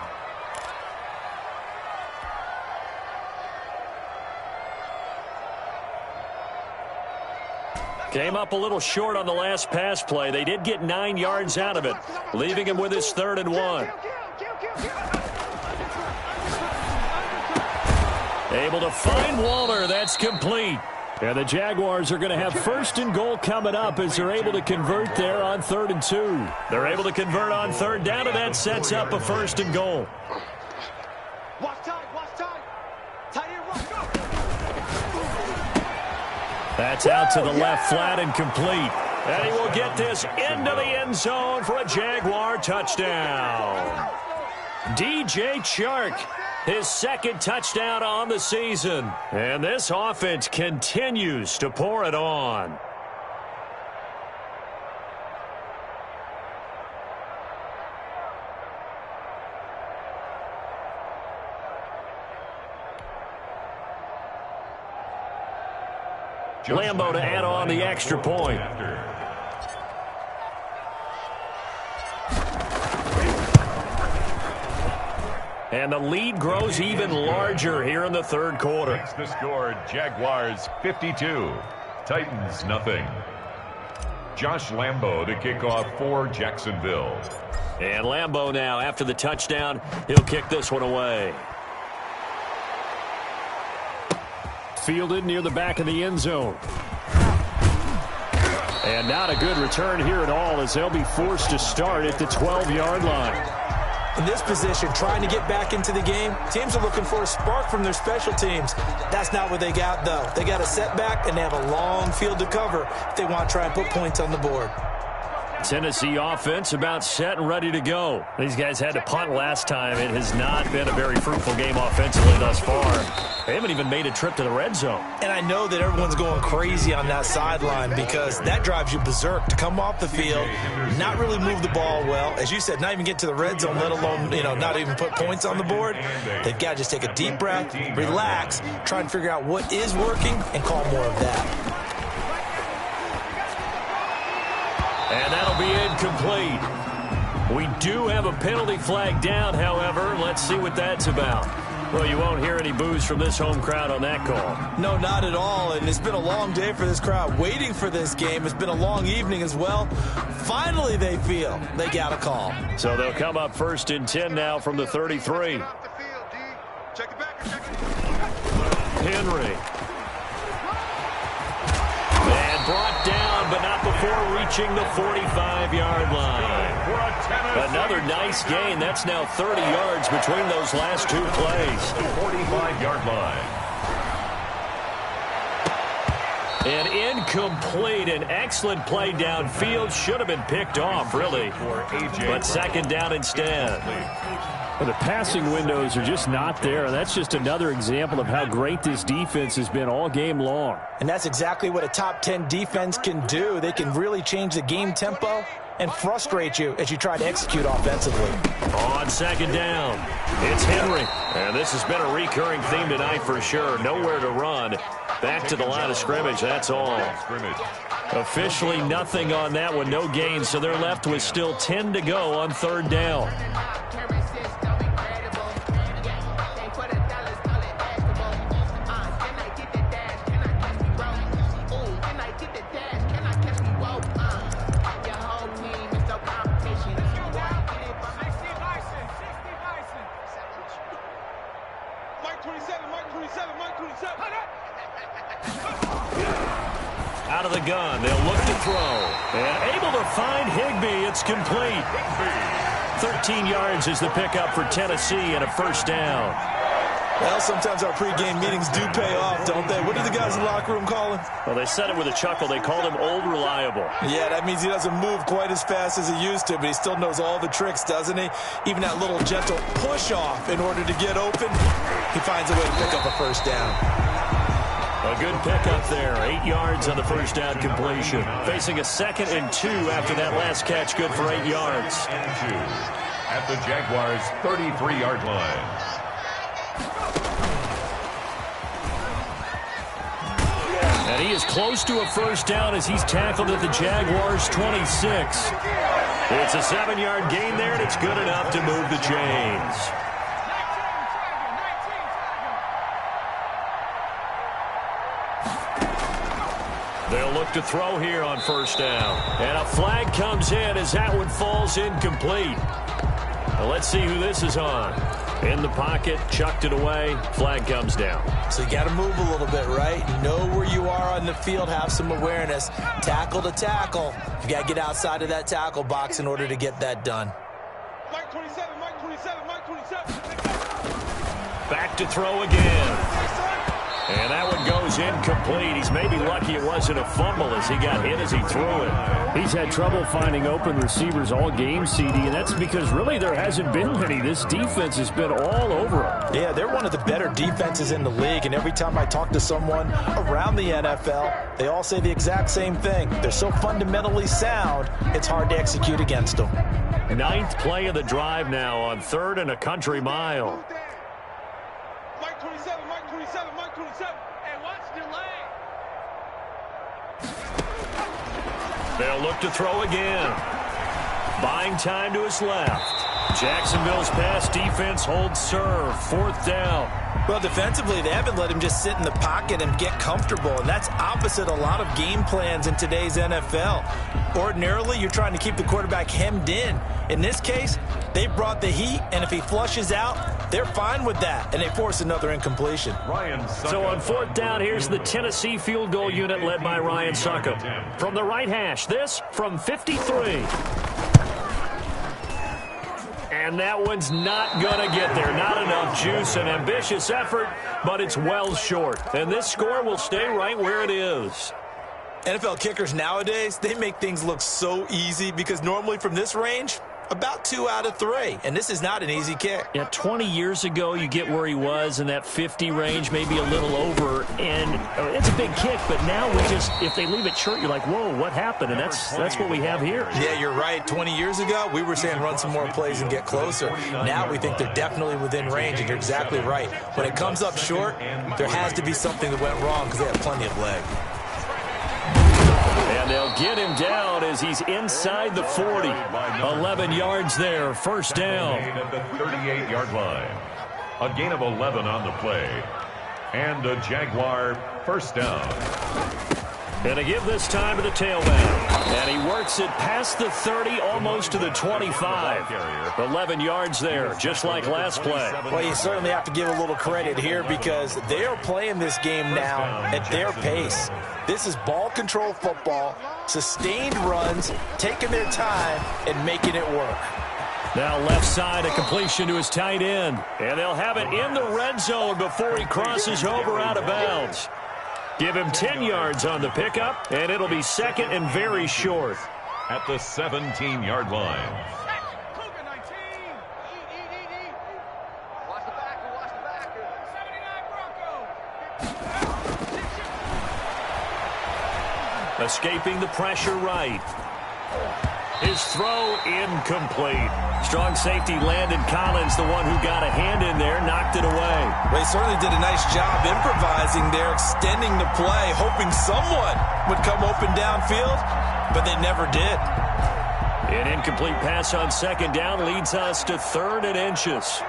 Came up a little short on the last pass play. They did get 9 yards out of it, leaving him with his 3rd and 1. Able to find Waller. That's complete. And the Jaguars are going to have 1st and goal coming up as they're able to convert there on 3rd and 2. They're able to convert on 3rd down, and that sets up a 1st and goal. Watch time. Tight end, go. That's out to the left flat and complete. And he will get this into the end zone for a Jaguar touchdown. DJ Chark, his 2nd touchdown on the season. And this offense continues to pour it on. Lambo to add on the extra point. And the lead grows even larger here in the 3rd quarter. Makes the score Jaguars 52, Titans nothing. Josh Lambo to kick off for Jacksonville. And Lambo now, after the touchdown, he'll kick this one away. Fielded near the back of the end zone. And not a good return here at all as they'll be forced to start at the 12-yard line. In this position, trying to get back into the game, teams are looking for a spark from their special teams. That's not what they got, though. They got a setback, and they have a long field to cover if they want to try and put points on the board. Tennessee offense about set and ready to go. These guys had to punt last time. It has not been a very fruitful game offensively thus far. They haven't even made a trip to the red zone. And I know that everyone's going crazy on that sideline because that drives you berserk to come off the field, not really move the ball well. As you said, not even get to the red zone, let alone, not even put points on the board. They've got to just take a deep breath, relax, try and figure out what is working, and call more of that. And that'll be incomplete. We do have a penalty flag down, however. Let's see what that's about. Well, you won't hear any boos from this home crowd on that call. No, not at all. And it's been a long day for this crowd waiting for this game. It's been a long evening as well. Finally, they feel they got a call. So they'll come up 1st and 10 now from the 33. Henry. And brought down, but not before reaching the 45-yard line. Another nice gain. That's now 30 yards between those last 2 plays. 45-yard line. And incomplete. An excellent play downfield. Should have been picked off, really. But 2nd down instead. Well, the passing windows are just not there. That's just another example of how great this defense has been all game long. And that's exactly what a top 10 defense can do. They can really change the game tempo and frustrate you as you try to execute offensively. On 2nd down, it's Henry. And this has been a recurring theme tonight for sure. Nowhere to run. Back to the line of scrimmage, that's all. Officially nothing on that one, no gain. So they're left with still 10 to go on 3rd down. Out of the gun, they'll look to throw. And able to find Higbee, it's complete. 13 yards is the pickup for Tennessee and a first down. Well, sometimes our pregame meetings do pay off, don't they? What do the guys in the locker room call him? Well, they said it with a chuckle. They called him Old Reliable. Yeah, that means he doesn't move quite as fast as he used to, but he still knows all the tricks, doesn't he? Even that little gentle push-off in order to get open, he finds a way to pick up a first down. A good pickup there. 8 yards on the first down completion. Facing a 2nd and 2 after that last catch. Good for 8 yards. And 2 at the Jaguars' 33-yard line. And he is close to a first down as he's tackled at the Jaguars' 26. It's a 7-yard gain there, and it's good enough to move the chains. They'll look to throw here on first down. And a flag comes in as that one falls incomplete. Well, let's see who this is on. In the pocket, chucked it away, flag comes down. So you got to move a little bit, right? Know where you are on the field, have some awareness. Tackle to tackle. You got to get outside of that tackle box in order to get that done. Mike 27, Mike 27, Mike 27. Back to throw again. And that one goes incomplete. He's maybe lucky it wasn't a fumble as he got hit as he threw it. He's had trouble finding open receivers all game, CD, and that's because really there hasn't been many. This defense has been all over him. Yeah, they're one of the better defenses in the league, and every time I talk to someone around the NFL, they all say the exact same thing. They're so fundamentally sound, it's hard to execute against them. 9th play of the drive now on 3rd and a country mile. Mike 27, Mike 27, Mike 27. And watch delay. They'll look to throw again. Buying time to his left. Jacksonville's pass defense holds serve. 4th down. Well, defensively, they haven't let him just sit in the pocket and get comfortable, and that's opposite a lot of game plans in today's NFL. Ordinarily, you're trying to keep the quarterback hemmed in. In this case, they brought the heat, and if he flushes out, they're fine with that, and they force another incompletion. So on 4th down, here's the Tennessee field goal unit led by Ryan Succop. From the right hash, this from 53. And that one's not going to get there. Not enough juice. An ambitious effort, but it's well short. And this score will stay right where it is. NFL kickers nowadays, they make things look so easy because normally from this range, about 2 out of 3. And this is not an easy kick. Yeah, 20 years ago, you get where he was in that 50 range, maybe a little over. And it's a big kick, but now if they leave it short, you're like, whoa, what happened? And that's what we have here. Yeah, you're right. 20 years ago, we were saying run some more plays and get closer. Now we think they're definitely within range, and you're exactly right. When it comes up short, there has to be something that went wrong because they have plenty of leg. And they'll get him down as he's inside the 40. 11 yards there, first down. At the 38-yard line. A gain of 11 on the play. And a Jaguar first down. And to give this time to the tailback. And he works it past the 30, almost to the 25. 11 yards there, just like last play. Well, you certainly have to give a little credit here because they are playing this game now at their pace. This is ball control football, sustained runs, taking their time, and making it work. Now left side, a completion to his tight end. And they'll have it in the red zone before he crosses over out of bounds. Give him 10 yards on the pickup, and it'll be 2nd and very short. At the 17-yard line. Watch the backer, watch the backer. 79 Bronco. Escaping the pressure right. His throw incomplete. Strong safety Landon Collins, the one who got a hand in there, knocked it away. They certainly did a nice job improvising there, extending the play, hoping someone would come open downfield, but they never did. An incomplete pass on 2nd down leads us to 3rd and inches.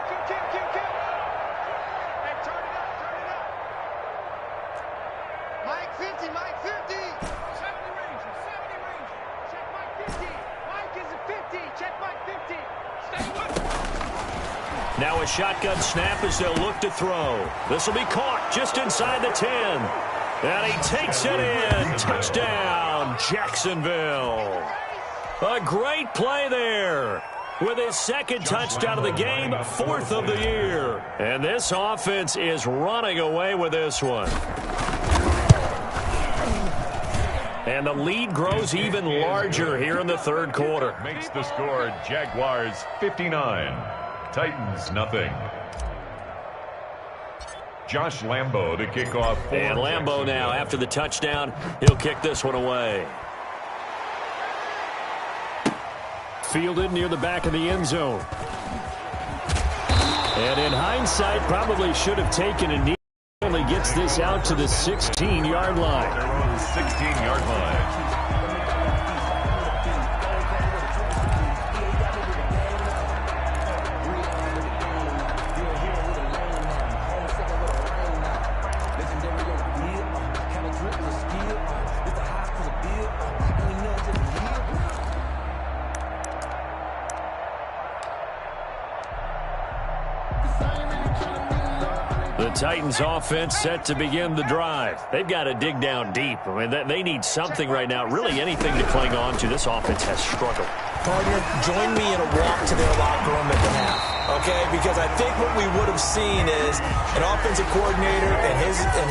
Mike 50, Mike 50. 70 range, 70 range. Check Mike 50. Mike is at 50. Check Mike 50. Stay with him. Now a shotgun snap as they'll look to throw. This will be caught just inside the 10. And he takes it in. Touchdown, Jacksonville. A great play there. with his second touchdown of the game, 4th of the year. And this offense is running away with this one. And the lead grows even larger here in the third quarter. Makes the score Jaguars 59, Titans nothing. Josh Lambo to kick off. And Lambo now, after the touchdown, he'll kick this one away. Fielded near the back of the end zone. And in hindsight, probably should have taken a knee. Only gets this out to the 16-yard line. Their own 16-yard line. The Titans offense set to begin the drive. They've got to dig down deep. I mean, they need something right now, really anything to cling on to. This offense has struggled. Partner, join me in a walk to their locker room at the half, okay? Because I think what we would have seen is an offensive coordinator and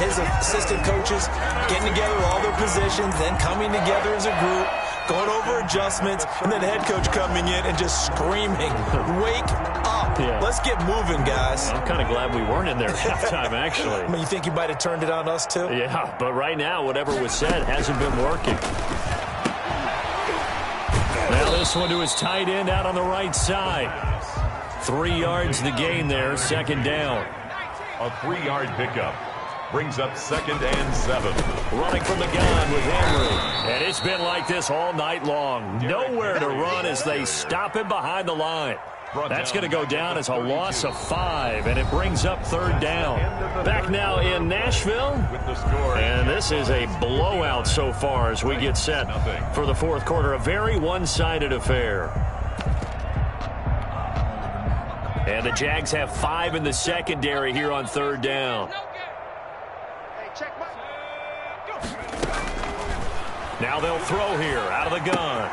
his assistant coaches getting together all their positions, then coming together as a group, going over adjustments, and then the head coach coming in and just screaming, "Wake up. Yeah. Let's get moving, guys." I'm kind of glad we weren't in there at halftime, actually. I mean, you think you might have turned it on us, too? Yeah, but right now, whatever was said hasn't been working. Now this one to his tight end out on the right side. 3 yards to gain there, second down. A 3-yard pickup brings up 2nd and 7. Running from the gun with Henry. And it's been like this all night long. Nowhere to run as they stop him behind the line. That's going to go down as a loss of 5, and it brings up 3rd down. Back now in Nashville, and this is a blowout so far as we get set for the fourth quarter. A very one-sided affair. And the Jags have 5 in the secondary here on 3rd down. Now they'll throw here out of the gun.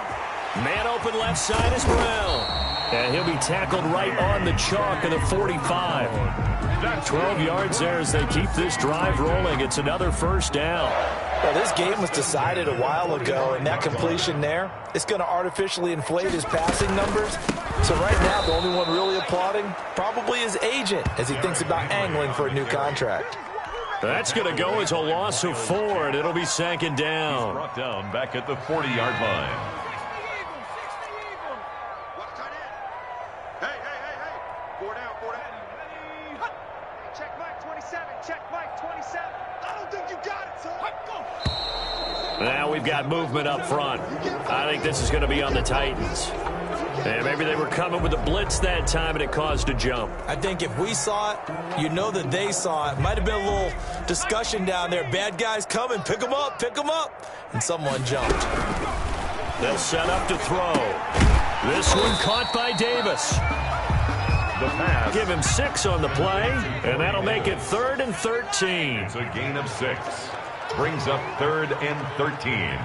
Man open left side is Brown. And he'll be tackled right on the chalk of the 45. 12 yards there as they keep this drive rolling. It's another 1st down. Well, this game was decided a while ago, and that completion there, it's going to artificially inflate his passing numbers. So right now, the only one really applauding probably his agent as he thinks about angling for a new contract. That's going to go as a loss of 4, and it'll be 2nd down. He's brought down back at the 40-yard line. Now we've got movement up front. I think this is going to be on the Titans. And maybe they were coming with a blitz that time and it caused a jump. I think if we saw it, you know that they saw it. Might have been a little discussion down there. Bad guys coming, pick them up, pick them up. And someone jumped. They'll set up to throw. This one caught by Davis. The pass. Give him 6 on the play, and that'll make it 3rd and 13. It's a gain of 6. Brings up 3rd and 13.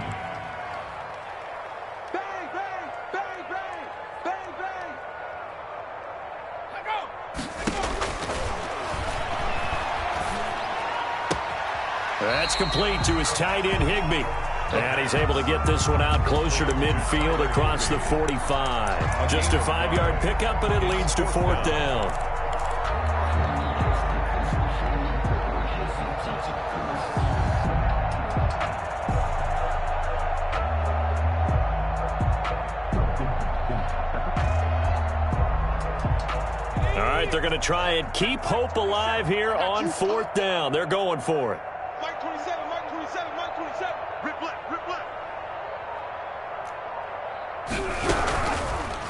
That's complete to his tight end, Higbee. And he's able to get this one out closer to midfield across the 45. Just a 5-yard pickup, but it leads to 4th down. All right, they're going to try and keep hope alive here on 4th down. They're going for it. Mike 27, Mike 27, Mike 27. Rip left, rip left.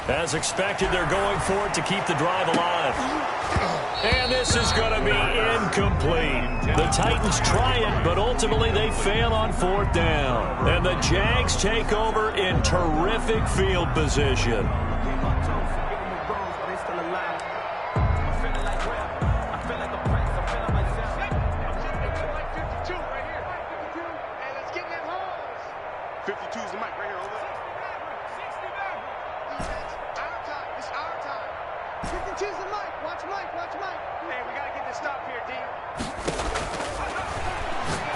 As expected, they're going for it to keep the drive alive. And this is going to be incomplete. The Titans try it, but ultimately they fail on 4th down. And the Jags take over in terrific field position. Choose the mic. Watch Mike. Watch Mike. Hey, we got to get this stop here, D.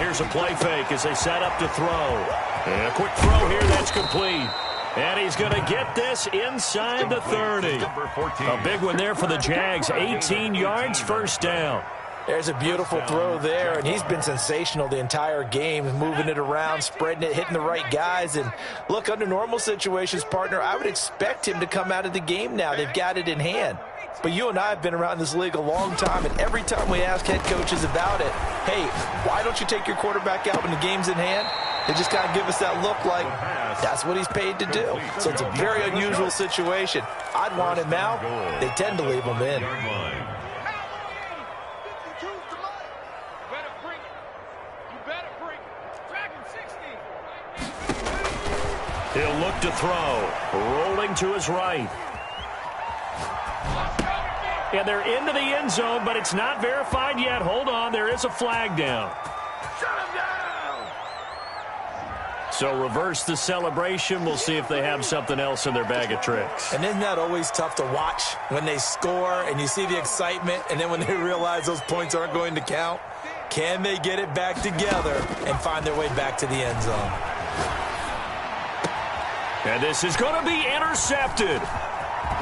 Here's a play fake as they set up to throw. And a quick throw here that's complete. And he's going to get this inside the 30. A big one there for the Jags. 18 yards, first down. There's a beautiful throw there, and he's been sensational the entire game, moving it around, spreading it, hitting the right guys. And look, under normal situations, partner, I would expect him to come out of the game now. They've got it in hand. But you and I have been around this league a long time, and every time we ask head coaches about it, hey, why don't you take your quarterback out when the game's in hand? They just kind of give us that look like that's what he's paid to do. So it's a very unusual situation. I'd want him out. They tend to leave him in. He'll look to throw. Rolling to his right. And they're into the end zone, but it's not verified yet. Hold on, there is a flag down. Shut him down! So reverse the celebration. We'll see if they have something else in their bag of tricks. And isn't that always tough to watch when they score and you see the excitement, and then when they realize those points aren't going to count? Can they get it back together and find their way back to the end zone? And this is going to be intercepted.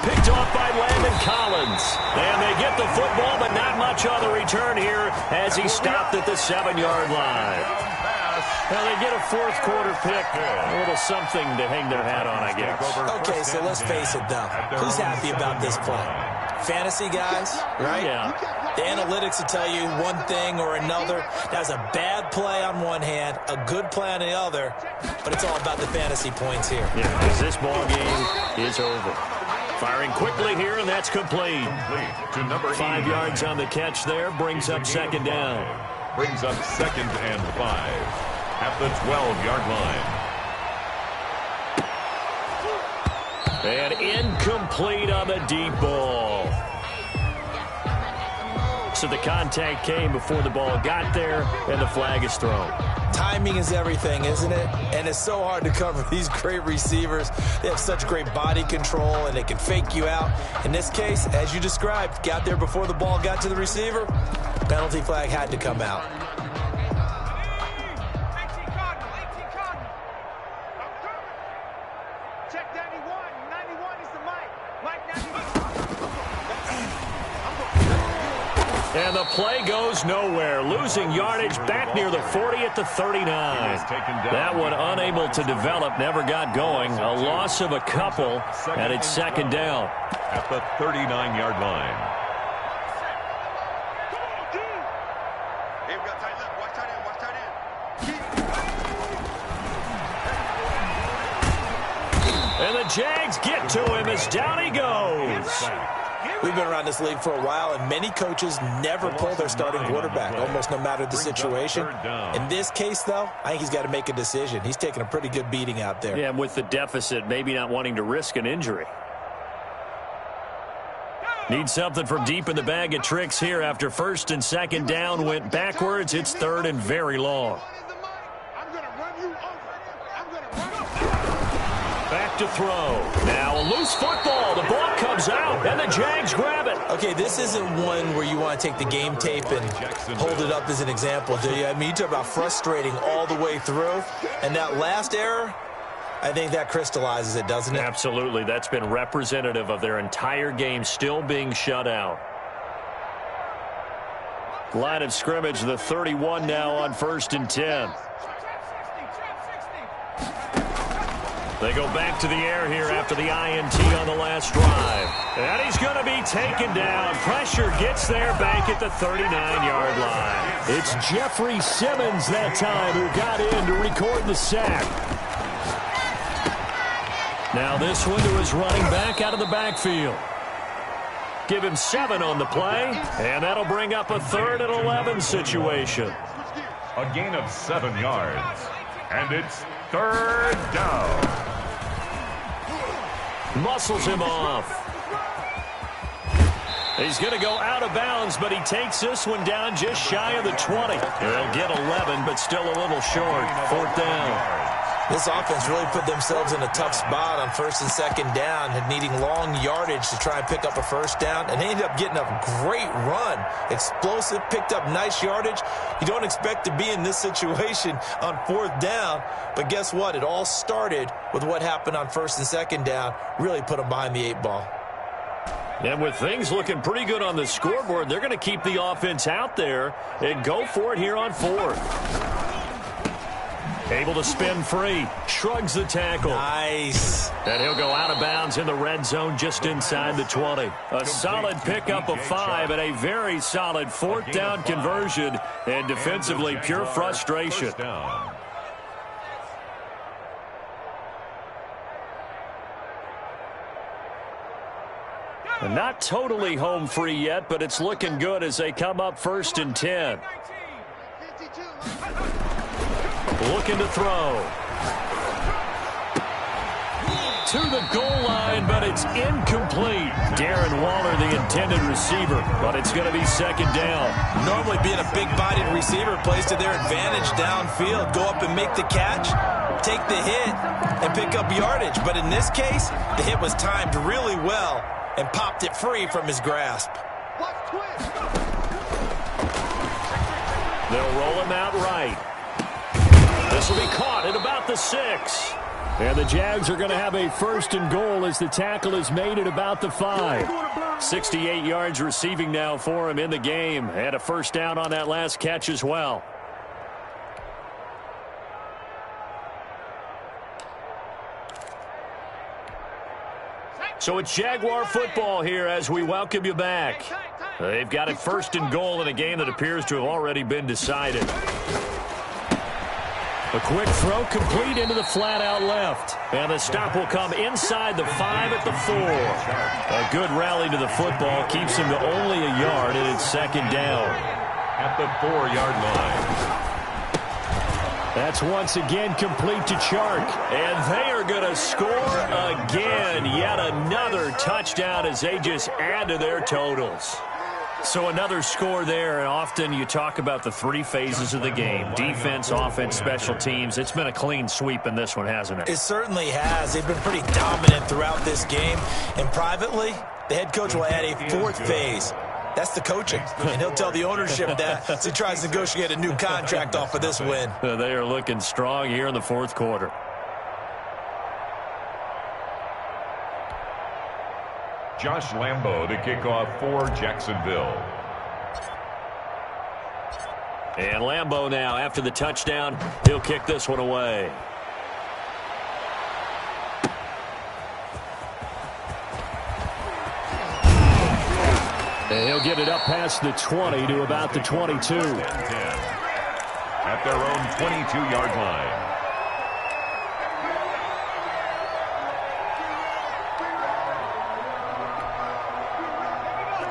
Picked off by Landon Collins. And they get the football, but not much on the return here as he stopped at the 7-yard line. Well, they get a fourth quarter pick. A little something to hang their hat on, I guess. Okay, so let's face it, though. Who's happy about this play? Fantasy guys, right? Yeah. The analytics will tell you one thing or another. That's a bad play on one hand, a good play on the other, but it's all about the fantasy points here. Yeah, because this ball game is over. Firing quickly here, and that's complete. To number 5 yards on the catch there, brings up second down. Brings up 2nd and 5 at the 12-yard line. And incomplete on the deep ball. So the contact came before the ball got there, and the flag is thrown. Timing is everything, isn't it? And it's so hard to cover these great receivers. They have such great body control, and they can fake you out. In this case, as you described, got there before the ball got to the receiver. Penalty flag had to come out. Check 91. 91 is the mic. Mike 91. And the play goes nowhere. Losing yardage back near the 40 at the 39. That one unable to develop, never got going. A loss of a couple, and it's second down. At the 39-yard line. Hey, we got tight left. Watch tight end. Watch tight end. And the Jags get to him as down he goes. We've been around this league for a while, and many coaches never pull their starting quarterback, almost no matter the situation. In this case, though, I think he's got to make a decision. He's taking a pretty good beating out there. Yeah, and with the deficit, maybe not wanting to risk an injury. Need something from deep in the bag of tricks here after first and second down went backwards. It's third and very long. I'm going to run you over. I'm going to run you over. Back to throw. Now a loose football. The ball comes out, and the Jags grab it. Okay, this isn't one where you want to take the game tape and hold it up as an example, do you? I mean, you talk about frustrating all the way through, and that last error, I think that crystallizes it, doesn't it? Absolutely. That's been representative of their entire game still being shut out. Line of scrimmage, the 31 now on 1st and 10. They go back to the air here after the INT on the last drive. And he's going to be taken down. Pressure gets there back at the 39-yard line. It's Jeffrey Simmons that time who got in to record the sack. Now this one to his running back out of the backfield. Give him 7 on the play, and that'll bring up a 3rd and 11 situation. A gain of 7 yards. And it's 3rd down. Muscles him off. He's going to go out of bounds, but he takes this one down just shy of the 20. They'll get 11, but still a little short. 4th down. This offense really put themselves in a tough spot on first and second down, and needing long yardage to try and pick up a first down, and they ended up getting a great run. Explosive, picked up nice yardage. You don't expect to be in this situation on fourth down, but guess what? It all started with what happened on first and second down. Really put them behind the 8 ball. And with things looking pretty good on the scoreboard, they're going to keep the offense out there and go for it here on fourth. Able to spin free. Shrugs the tackle. Nice. And he'll go out of bounds in the red zone just inside the 20. A solid pickup of 5 and a very solid fourth down conversion. And defensively, pure frustration. And not totally home free yet, but it's looking good as they come up first and 10. Looking to throw. To the goal line, but it's incomplete. Darren Waller, the intended receiver, but it's going to be second down. Normally being a big-bodied receiver plays to their advantage downfield. Go up and make the catch, take the hit, and pick up yardage. But in this case, the hit was timed really well and popped it free from his grasp. They'll roll him out right. This will be caught at about the 6. And the Jags are going to have a first and goal as the tackle is made at about the 5. 68 yards receiving now for him in the game. And a first down on that last catch as well. So it's Jaguar football here as we welcome you back. They've got it first and goal in a game that appears to have already been decided. A quick throw complete into the flat out left. And the stop will come inside the 5 at the 4. A good rally to the football keeps him to only a yard, and it's second down. At the 4-yard line. That's once again complete to Chark. And they are going to score again. Yet another touchdown as they just add to their totals. So another score there, and often you talk about the 3 phases of the game. Defense, offense, special teams. It's been a clean sweep in this one, hasn't it? It certainly has. They've been pretty dominant throughout this game. And privately, the head coach will add a 4th phase. That's the coaching. And he'll tell the ownership that as he tries to negotiate a new contract off of this win. They are looking strong here in the 4th quarter. Josh Lambo to kick off for Jacksonville. And Lambo now, after the touchdown, he'll kick this one away. And he'll get it up past the 20 to about the 22. 10. At their own 22-yard line.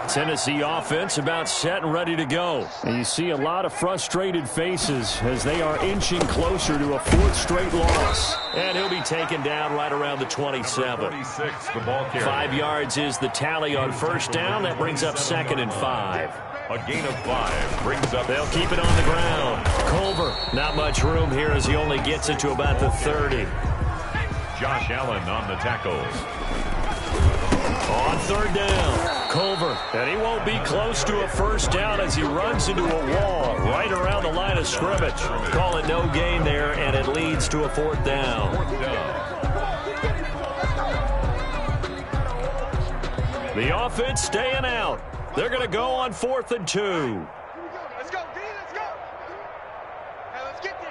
Tennessee offense about set and ready to go. And you see a lot of frustrated faces as they are inching closer to a 4th straight loss. And he'll be taken down right around the 27. 36, the ball carrier. 5 yards is the tally on first down. That brings up second and 5. A gain of 5 brings up. They'll keep it on the ground. Culver, not much room here as he only gets it to about the 30. Josh Allen on the tackle. On third down, Culver, and he won't be close to a first down as he runs into a wall right around the line of scrimmage. Call it no gain there, and it leads to a 4th down. The offense staying out. They're going to go on 4th and 2. Let's go, D, let's go. Hey, let's get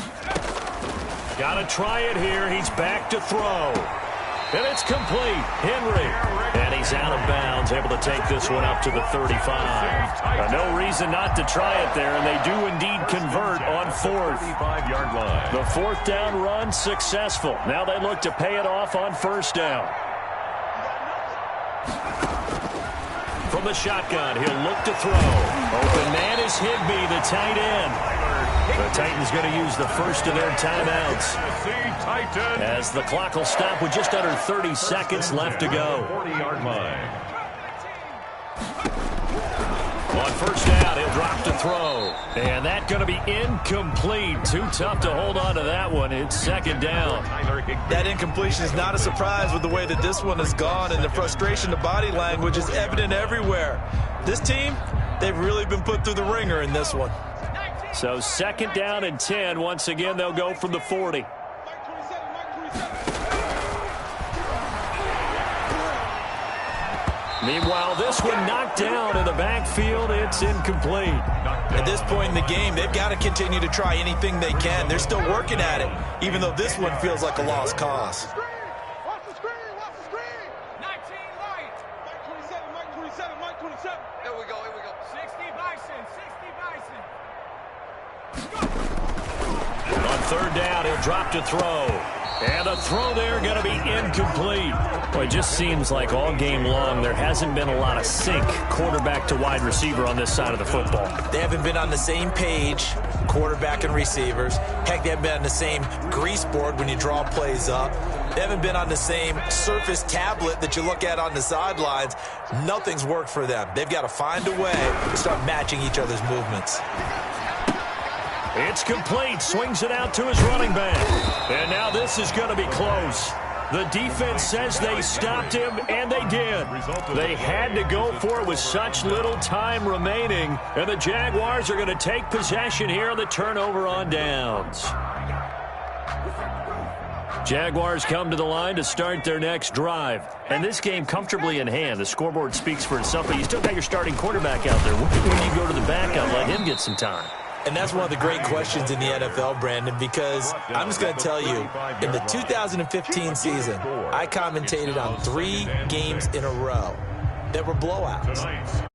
this. Got to try it here. He's back to throw. And it's complete. Henry. And he's out of bounds, able to take this one up to the 35. No reason not to try it there, and they do indeed convert on 4th. 35-yard line. The 4th down run successful. Now they look to pay it off on first down. From the shotgun, he'll look to throw. Open man is Higbee, the tight end. The Titans going to use the first of their timeouts as the clock will stop with just under 30 seconds left to go. 40-yard line. On first down, he'll drop to throw. And that's going to be incomplete. Too tough to hold on to that one. It's second down. That incompletion is not a surprise with the way that this one has gone, and the frustration, the body language is evident everywhere. This team, they've really been put through the ringer in this one. So second down and 10. Once again, they'll go from the 40. Meanwhile, this one knocked down in the backfield. It's incomplete. At this point in the game, they've got to continue to try anything they can. They're still working at it, even though this one feels like a lost cause. Watch the screen, watch the screen. 19 right. Mike 27, Mike 27. Here we go. 60 Bison, 60 Bison. On third down, he'll drop to throw. And the throw there going to be incomplete. Well, it just seems like all game long there hasn't been a lot of sync quarterback to wide receiver on this side of the football. They haven't been on the same page, quarterback and receivers. Heck, they haven't been on the same grease board when you draw plays up. They haven't been on the same Surface tablet that you look at on the sidelines. Nothing's worked for them. They've got to find a way to start matching each other's movements. It's complete. Swings it out to his running back. And now this is going to be close. The defense says they stopped him, and they did. They had to go for it with such little time remaining. And the Jaguars are going to take possession here on the turnover on downs. Jaguars come to the line to start their next drive. And this game comfortably in hand. The scoreboard speaks for itself, but you still got your starting quarterback out there. When you go to the backup, let him get some time. And that's one of the great questions in the NFL, Brandon, because I'm just going to tell you, in the 2015 season, I commentated on 3 games in a row that were blowouts.